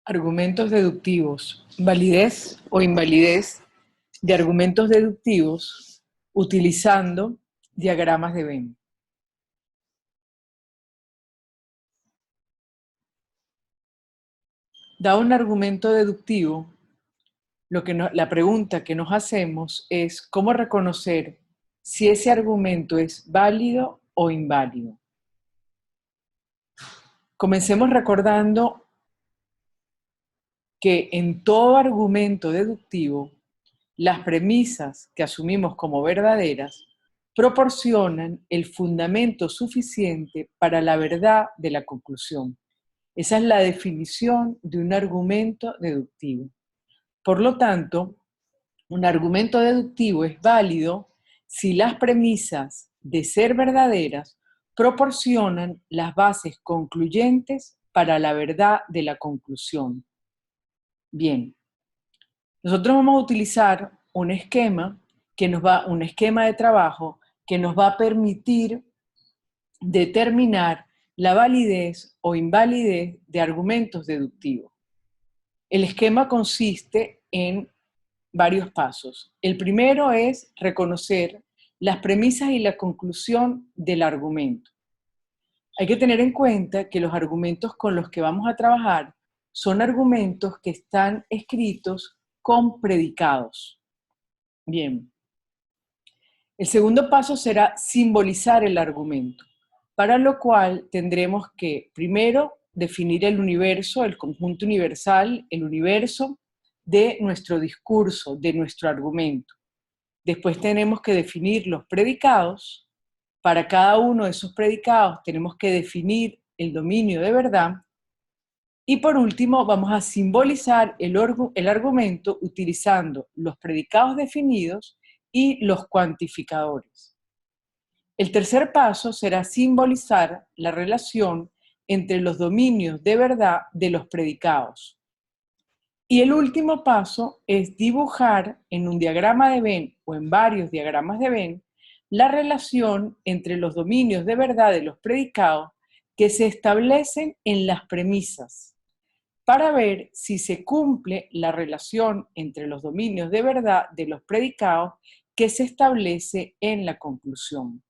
Argumentos deductivos. Validez o invalidez de argumentos deductivos utilizando diagramas de Venn. Dado un argumento deductivo, la pregunta que nos hacemos es cómo reconocer si ese argumento es válido o inválido. Comencemos recordando que en todo argumento deductivo, las premisas que asumimos como verdaderas proporcionan el fundamento suficiente para la verdad de la conclusión. Esa es la definición de un argumento deductivo. Por lo tanto, un argumento deductivo es válido si las premisas de ser verdaderas proporcionan las bases concluyentes para la verdad de la conclusión. Bien, nosotros vamos a utilizar un esquema de trabajo que nos va a permitir determinar la validez o invalidez de argumentos deductivos. El esquema consiste en varios pasos. El primero es reconocer las premisas y la conclusión del argumento. Hay que tener en cuenta que los argumentos con los que vamos a trabajar son argumentos que están escritos con predicados. Bien. El segundo paso será simbolizar el argumento, para lo cual tendremos que primero definir el universo, el conjunto universal, el universo de nuestro discurso, de nuestro argumento. Después tenemos que definir los predicados. Para cada uno de esos predicados tenemos que definir el dominio de verdad. Y por último, vamos a simbolizar el argumento utilizando los predicados definidos y los cuantificadores. El tercer paso será simbolizar la relación entre los dominios de verdad de los predicados. Y el último paso es dibujar en un diagrama de Venn o en varios diagramas de Venn la relación entre los dominios de verdad de los predicados que se establecen en las premisas, para ver si se cumple la relación entre los dominios de verdad de los predicados que se establece en la conclusión.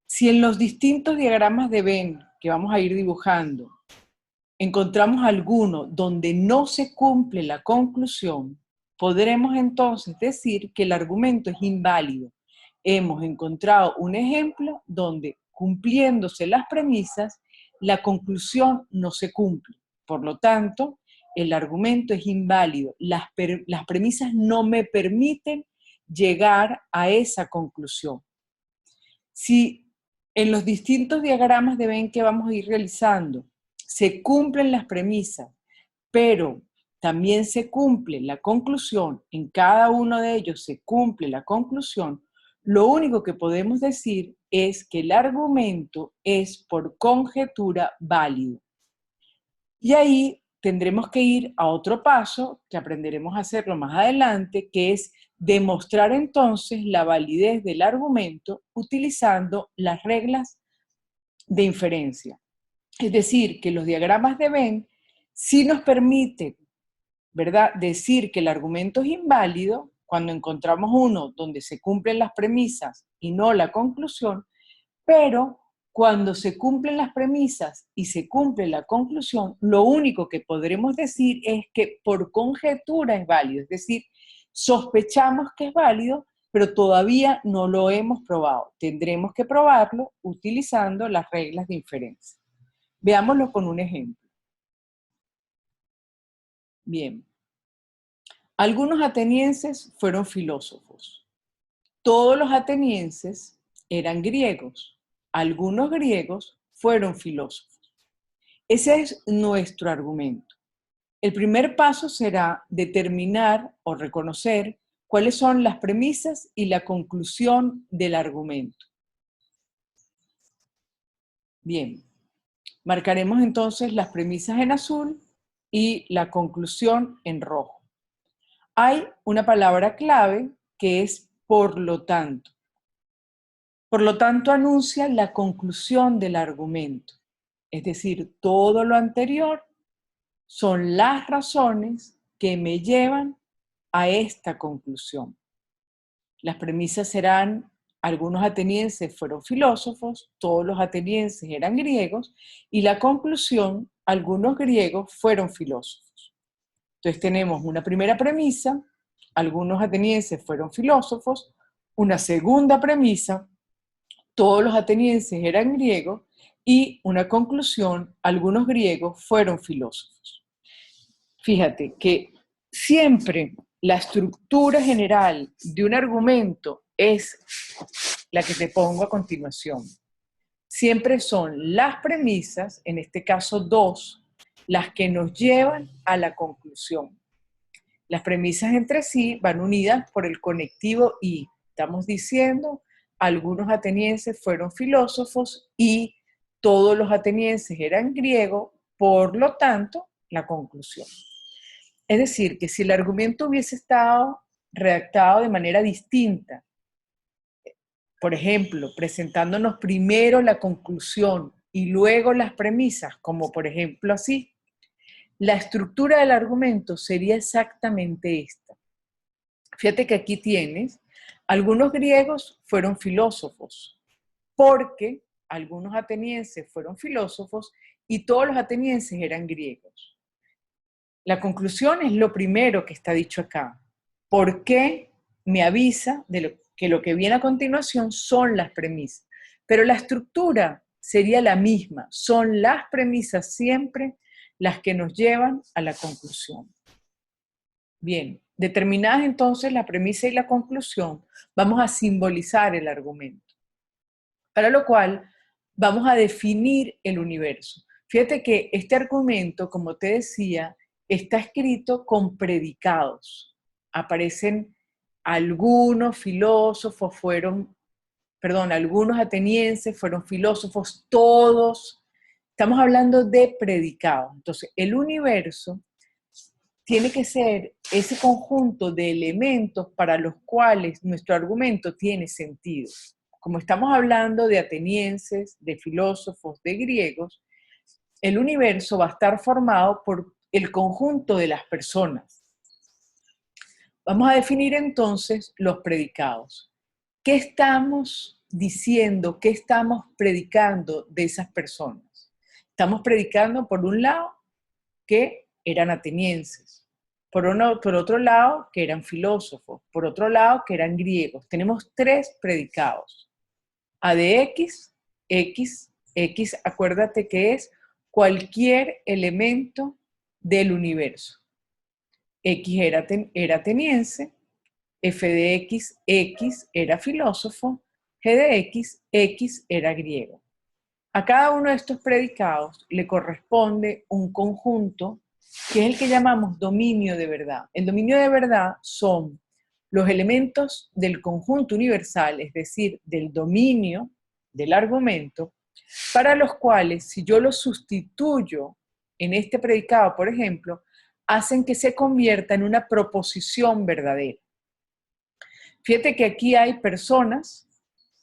Si en los distintos diagramas de Venn que vamos a ir dibujando encontramos alguno donde no se cumple la conclusión, podremos entonces decir que el argumento es inválido. Hemos encontrado un ejemplo donde, cumpliéndose las premisas, la conclusión no se cumple. Por lo tanto, el argumento es inválido. Las premisas no me permiten llegar a esa conclusión. Si en los distintos diagramas de Venn que vamos a ir realizando se cumplen las premisas, pero también se cumple la conclusión, en cada uno de ellos se cumple la conclusión, lo único que podemos decir es que el argumento es por conjetura válido. Y ahí tendremos que ir a otro paso, que aprenderemos a hacerlo más adelante, que es demostrar entonces la validez del argumento utilizando las reglas de inferencia. Es decir, que los diagramas de Venn sí nos permiten, ¿verdad?, decir que el argumento es inválido cuando encontramos uno donde se cumplen las premisas y no la conclusión, pero cuando se cumplen las premisas y se cumple la conclusión, lo único que podremos decir es que por conjetura es válido, es decir, sospechamos que es válido, pero todavía no lo hemos probado. Tendremos que probarlo utilizando las reglas de inferencia. Veámoslo con un ejemplo. Bien. Algunos atenienses fueron filósofos. Todos los atenienses eran griegos. Algunos griegos fueron filósofos. Ese es nuestro argumento. El primer paso será determinar o reconocer cuáles son las premisas y la conclusión del argumento. Bien. Marcaremos entonces las premisas en azul y la conclusión en rojo. Hay una palabra clave que es por lo tanto. Por lo tanto, anuncia la conclusión del argumento. Es decir, todo lo anterior son las razones que me llevan a esta conclusión. Las premisas serán: algunos atenienses fueron filósofos, todos los atenienses eran griegos, y la conclusión: algunos griegos fueron filósofos. Entonces tenemos una primera premisa: algunos atenienses fueron filósofos; una segunda premisa: todos los atenienses eran griegos; y una conclusión: algunos griegos fueron filósofos. Fíjate que siempre la estructura general de un argumento es la que te pongo a continuación. Siempre son las premisas, en este caso dos, las que nos llevan a la conclusión. Las premisas entre sí van unidas por el conectivo y. Estamos diciendo: algunos atenienses fueron filósofos y todos los atenienses eran griegos, por lo tanto, la conclusión. Es decir, que si el argumento hubiese estado redactado de manera distinta, por ejemplo, presentándonos primero la conclusión y luego las premisas, como por ejemplo así, la estructura del argumento sería exactamente esta. Fíjate que aquí tienes: algunos griegos fueron filósofos, porque algunos atenienses fueron filósofos y todos los atenienses eran griegos. La conclusión es lo primero que está dicho acá. ¿Por qué me avisa de que lo que viene a continuación son las premisas? Pero la estructura sería la misma. Son las premisas siempre las que nos llevan a la conclusión. Bien, determinadas entonces la premisa y la conclusión, vamos a simbolizar el argumento. Para lo cual vamos a definir el universo. Fíjate que este argumento, como te decía, está escrito con predicados. Aparecen: algunos filósofos algunos atenienses fueron filósofos, todos. Estamos hablando de predicados. Entonces, el universo tiene que ser ese conjunto de elementos para los cuales nuestro argumento tiene sentido. Como estamos hablando de atenienses, de filósofos, de griegos, el universo va a estar formado por el conjunto de las personas. Vamos a definir entonces los predicados. ¿Qué estamos diciendo? ¿Qué estamos predicando de esas personas? Estamos predicando, por un lado, que eran atenienses; por otro lado, que eran filósofos; por otro lado, que eran griegos. Tenemos tres predicados. A de X, X, acuérdate que es cualquier elemento del universo. X era ateniense, F de X, X era filósofo, G de X, X era griego. A cada uno de estos predicados le corresponde un conjunto que es el que llamamos dominio de verdad. El dominio de verdad son los elementos del conjunto universal, es decir, del dominio del argumento, para los cuales, si yo los sustituyo en este predicado, por ejemplo, hacen que se convierta en una proposición verdadera. Fíjate que aquí hay personas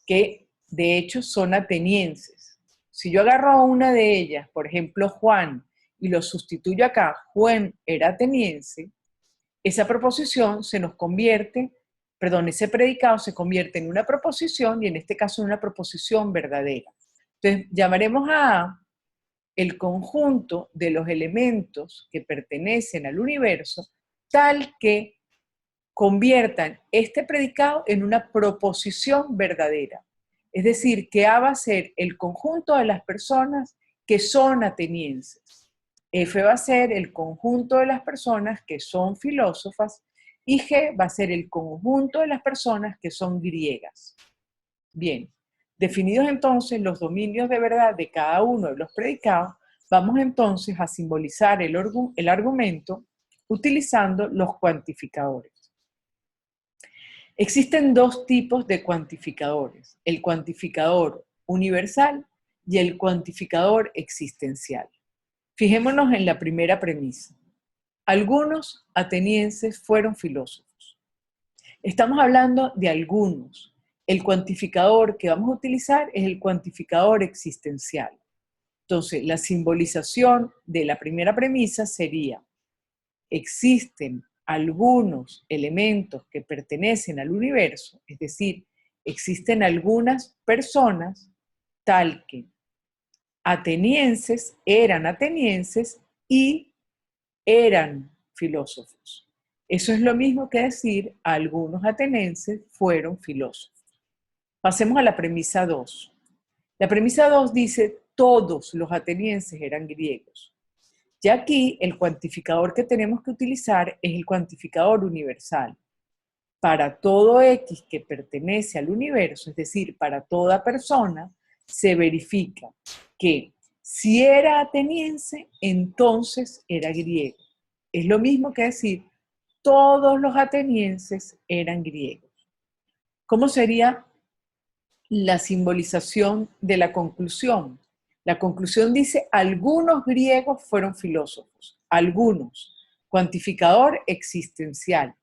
que de hecho son atenienses. Si yo agarro a una de ellas, por ejemplo Juan, y lo sustituyo acá: Juan era ateniense, esa proposición se nos convierte, ese predicado se convierte en una proposición, y en este caso en una proposición verdadera. Entonces llamaremos a el conjunto de los elementos que pertenecen al universo tal que conviertan este predicado en una proposición verdadera. Es decir, que A va a ser el conjunto de las personas que son atenienses. F va a ser el conjunto de las personas que son filósofas y G va a ser el conjunto de las personas que son griegas. Bien, definidos entonces los dominios de verdad de cada uno de los predicados, vamos entonces a simbolizar el argumento utilizando los cuantificadores. Existen dos tipos de cuantificadores: el cuantificador universal y el cuantificador existencial. Fijémonos en la primera premisa. Algunos atenienses fueron filósofos. Estamos hablando de algunos. El cuantificador que vamos a utilizar es el cuantificador existencial. Entonces, la simbolización de la primera premisa sería: existen algunos elementos que pertenecen al universo, es decir, existen algunas personas tal que eran atenienses y eran filósofos. Eso es lo mismo que decir algunos atenienses fueron filósofos. Pasemos a la premisa 2. La premisa 2 dice todos los atenienses eran griegos. Ya aquí el cuantificador que tenemos que utilizar es el cuantificador universal. Para todo X que pertenece al universo, es decir, para toda persona, se verifica que si era ateniense, entonces era griego. Es lo mismo que decir todos los atenienses eran griegos. ¿Cómo sería la simbolización de la conclusión? La conclusión dice, algunos griegos fueron filósofos, algunos, cuantificador existencial.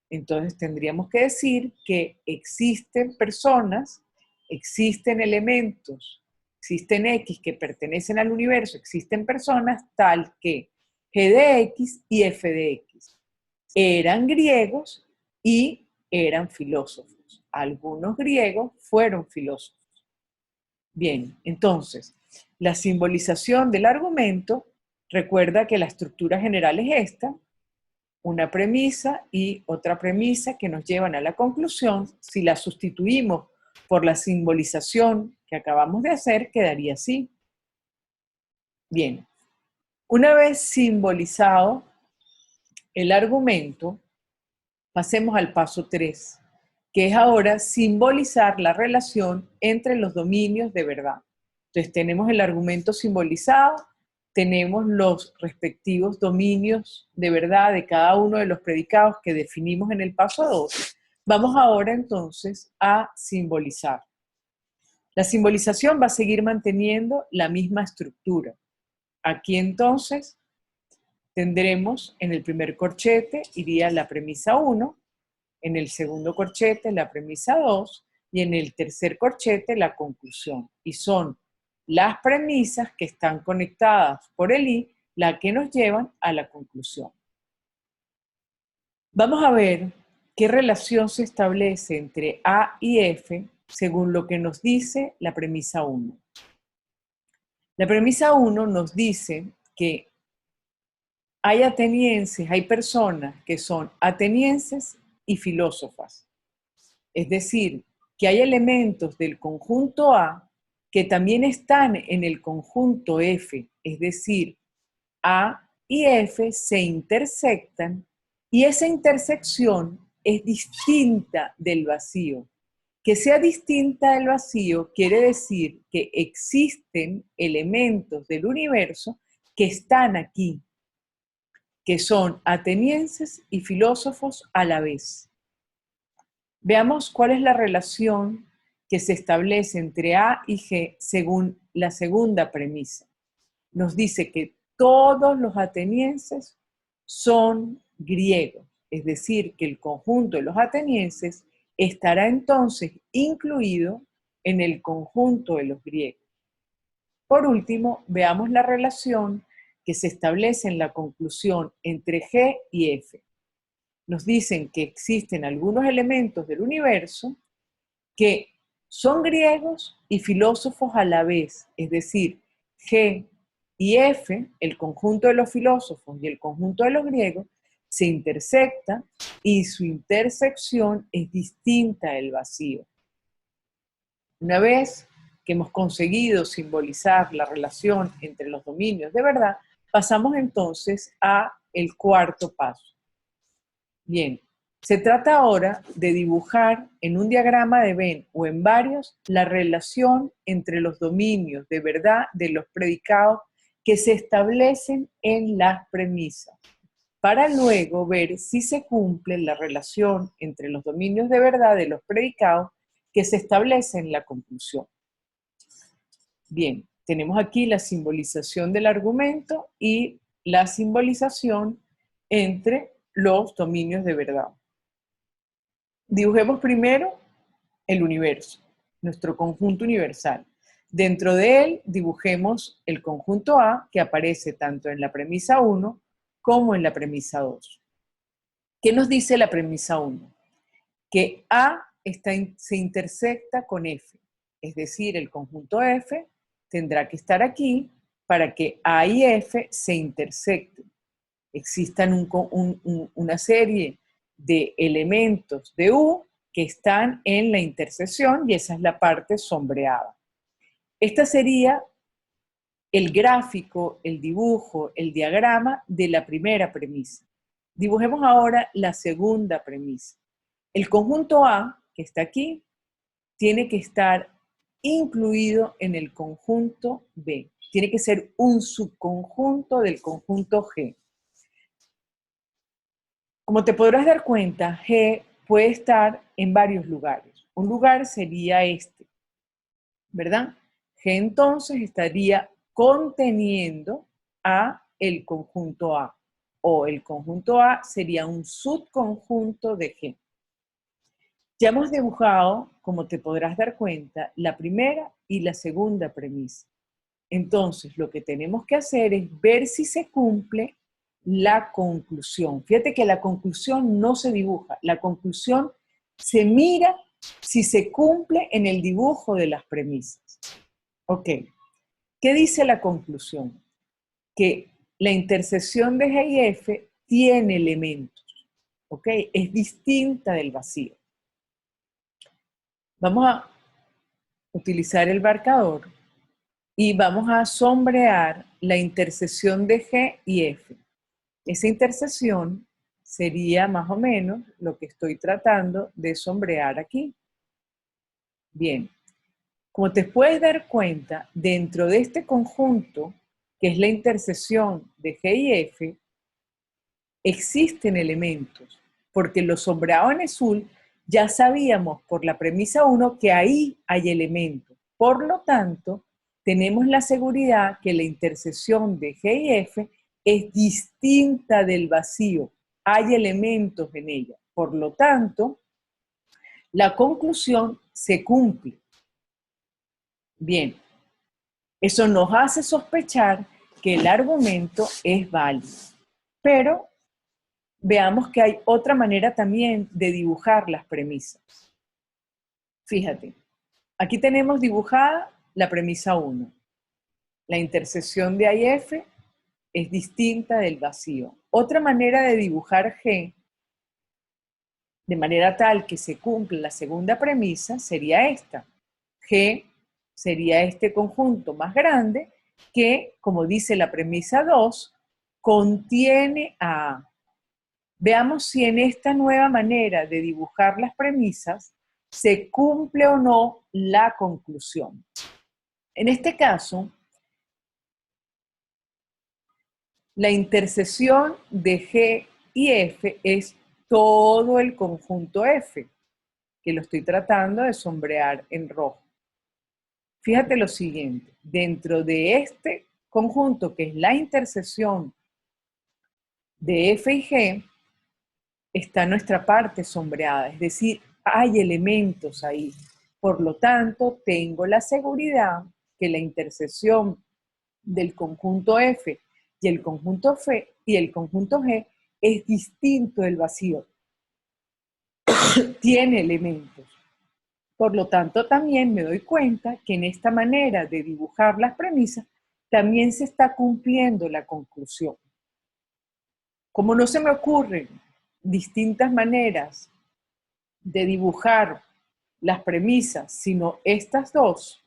Entonces tendríamos que decir que existen personas, existen elementos, existen X que pertenecen al universo, existen personas tal que G de X y F de X eran griegos y eran filósofos. Algunos griegos fueron filósofos. Bien, entonces, la simbolización del argumento, recuerda que la estructura general es esta: una premisa y otra premisa que nos llevan a la conclusión. Si la sustituimos por la simbolización que acabamos de hacer, quedaría así. Bien, una vez simbolizado el argumento, pasemos al paso 3, que es ahora simbolizar la relación entre los dominios de verdad. Entonces tenemos el argumento simbolizado, tenemos los respectivos dominios de verdad de cada uno de los predicados que definimos en el paso 2. Vamos ahora entonces a simbolizar. La simbolización va a seguir manteniendo la misma estructura. Aquí entonces tendremos en el primer corchete iría la premisa 1, en el segundo corchete la premisa 2 y en el tercer corchete la conclusión. Y son las premisas que están conectadas por el I las que nos llevan a la conclusión. Vamos a ver qué relación se establece entre A y F según lo que nos dice la premisa 1. La premisa 1 nos dice que hay atenienses, hay personas que son atenienses y filósofas. Es decir, que hay elementos del conjunto A que también están en el conjunto F, es decir, A y F se intersectan y esa intersección es distinta del vacío. Que sea distinta del vacío quiere decir que existen elementos del universo que están aquí, que son atenienses y filósofos a la vez. Veamos cuál es la relación que se establece entre A y G según la segunda premisa. Nos dice que todos los atenienses son griegos, es decir, que el conjunto de los atenienses estará entonces incluido en el conjunto de los griegos. Por último, veamos la relación que se establece en la conclusión entre G y F. Nos dicen que existen algunos elementos del universo que son griegos y filósofos a la vez, es decir, G y F, el conjunto de los filósofos y el conjunto de los griegos, se intersectan y su intersección es distinta del vacío. Una vez que hemos conseguido simbolizar la relación entre los dominios de verdad, pasamos entonces a el cuarto paso. Bien, se trata ahora de dibujar en un diagrama de Venn o en varios la relación entre los dominios de verdad de los predicados que se establecen en las premisas, para luego ver si se cumple la relación entre los dominios de verdad de los predicados que se establece en la conclusión. Bien, tenemos aquí la simbolización del argumento y la simbolización entre los dominios de verdad. Dibujemos primero el universo, nuestro conjunto universal. Dentro de él dibujemos el conjunto A que aparece tanto en la premisa 1 como en la premisa 2. ¿Qué nos dice la premisa 1? Que A se intersecta con F, es decir, el conjunto F tendrá que estar aquí para que A y F se intersecten. Existan una serie de elementos de U que están en la intersección y esa es la parte sombreada. Esta sería el gráfico, el dibujo, el diagrama de la primera premisa. Dibujemos ahora la segunda premisa. El conjunto A, que está aquí, tiene que estar incluido en el conjunto B. Tiene que ser un subconjunto del conjunto G. Como te podrás dar cuenta, G puede estar en varios lugares. Un lugar sería este, ¿verdad? G entonces estaría conteniendo a el conjunto A, o el conjunto A sería un subconjunto de G. Ya hemos dibujado, como te podrás dar cuenta, la primera y la segunda premisa. Entonces, lo que tenemos que hacer es ver si se cumple la conclusión. Fíjate que la conclusión no se dibuja, la conclusión se mira si se cumple en el dibujo de las premisas. Ok, ¿qué dice la conclusión? Que la intersección de G y F tiene elementos, ¿ok? Es distinta del vacío. Vamos a utilizar el marcador y vamos a sombrear la intersección de G y F. Esa intersección sería más o menos lo que estoy tratando de sombrear aquí. Bien, como te puedes dar cuenta, dentro de este conjunto, que es la intersección de G y F, existen elementos, porque lo sombreado en azul ya sabíamos por la premisa 1 que ahí hay elementos. Por lo tanto, tenemos la seguridad que la intersección de G y F es distinta del vacío. Hay elementos en ella. Por lo tanto, la conclusión se cumple. Bien, eso nos hace sospechar que el argumento es válido. Pero veamos que hay otra manera también de dibujar las premisas. Fíjate, aquí tenemos dibujada la premisa 1. La intersección de A y F es distinta del vacío. Otra manera de dibujar G, de manera tal que se cumpla la segunda premisa, sería esta. G sería este conjunto más grande que, como dice la premisa 2, contiene a A. Veamos si en esta nueva manera de dibujar las premisas se cumple o no la conclusión. En este caso, la intersección de G y F es todo el conjunto F, que lo estoy tratando de sombrear en rojo. Fíjate lo siguiente, dentro de este conjunto, que es la intersección de F y G, está nuestra parte sombreada, es decir, hay elementos ahí. Por lo tanto, tengo la seguridad que la intersección del conjunto F y el conjunto G es distinto del vacío. Tiene elementos. Por lo tanto, también me doy cuenta que en esta manera de dibujar las premisas también se está cumpliendo la conclusión. Como no se me ocurren distintas maneras de dibujar las premisas, sino estas dos,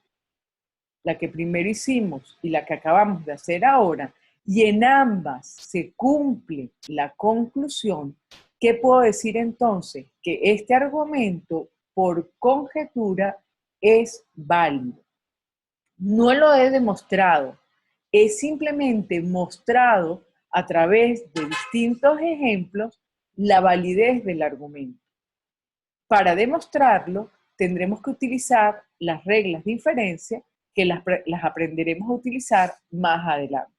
la que primero hicimos y la que acabamos de hacer ahora, y en ambas se cumple la conclusión, ¿qué puedo decir entonces? Que este argumento, por conjetura, es válido. No lo he demostrado, es simplemente mostrado a través de distintos ejemplos la validez del argumento. Para demostrarlo, tendremos que utilizar las reglas de inferencia que las aprenderemos a utilizar más adelante.